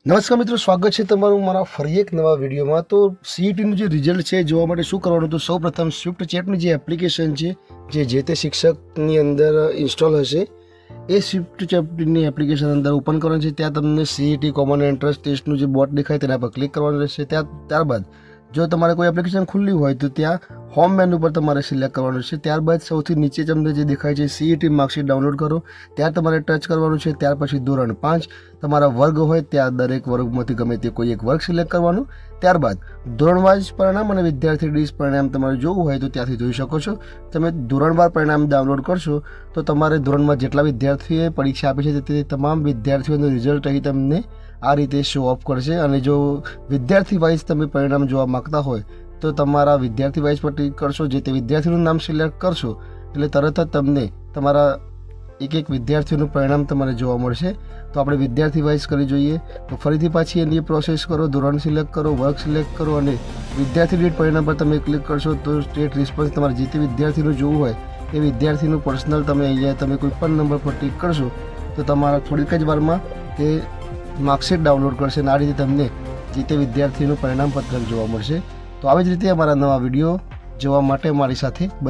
નમસ્કાર મિત્રો, સ્વાગત છે તમારું મારા ફરી એક નવા વિડીયોમાં। તો સીઈટીનું જે રિઝલ્ટ છે જોવા માટે શું કરવાનું, તો સૌપ્રથમ સ્વિફ્ટ ચેટની જે એપ્લિકેશન છે જે તે શિક્ષકની અંદર ઇન્સ્ટોલ હશે એ સ્વિફ્ટ ચેટની એપ્લિકેશન અંદર ઓપન કરવાનું છે। ત્યાં તમને સીઈટી કોમન એન્ટ્રન્સ ટેસ્ટનું જે બોટ દેખાય તેના પર ક્લિક કરવાનું રહેશે। ત્યારબાદ જો તમારે કોઈ એપ્લિકેશન ખુલ્લી હોય તો ત્યાં હોમ મેનુ પર તમારે સિલેક્ટ કરવાનું છે। ત્યારબાદ સૌથી નીચે તમને જે દેખાય છે સીઈટી માર્કશીટ ડાઉનલોડ કરો ત્યાં તમારે ટચ કરવાનું છે। ત્યાર પછી ધોરણ 5 તમારા વર્ગ હોય ત્યાં દરેક વર્ગમાંથી ગમે તે કોઈ એક વર્ગ સિલેક્ટ કરવાનું। ત્યારબાદ ધોરણવાઇઝ પરિણામ અને વિદ્યાર્થી દીઠ પરિણામ તમારે જોવું હોય તો ત્યાંથી જોઈ શકો છો। તમે ધોરણવાર પરિણામ ડાઉનલોડ કરશો તો તમારે ધોરણમાં જેટલા વિદ્યાર્થીઓએ પરીક્ષા આપી છે તે તમામ વિદ્યાર્થીઓનું રિઝલ્ટ અહીં તમને આ રીતે શો ઓફ કરશે। અને જો વિદ્યાર્થી વાઇઝ તમે પરિણામ જોવા માગતા હોય તો તમારા વિદ્યાર્થી વાઇઝ પર ક્લિક કરશો, જે તે વિદ્યાર્થીનું નામ સિલેક્ટ કરશો એટલે તરત જ તમને તમારા એક વિદ્યાર્થીનું પરિણામ તમારે જોવા મળશે। તો આપણે વિદ્યાર્થી વાઇઝ કરી જોઈએ તો ફરીથી પાછી એની પ્રોસેસ કરો, ધોરણ સિલેક્ટ કરો, વર્ગ સિલેક્ટ કરો અને વિદ્યાર્થી દીઠ પરિણામ પર તમે ક્લિક કરશો તો સ્ટેટ રિસ્પોન્સ તમારે જે તે વિદ્યાર્થીનું જોવું હોય એ વિદ્યાર્થીનું પર્સનલ તમે અહીંયા તમે કોઈ પણ નંબર પર ક્લિક કરશો તો તમારા થોડીક જ વારમાં તે માર્કશીટ ડાઉનલોડ કરશે અને આ રીતે તમને જે તે વિદ્યાર્થીનું પરિણામ પત્રક જોવા મળશે। તો આવી જ રીતે અમારા નવા વિડીયો જોવા માટે મારી સાથે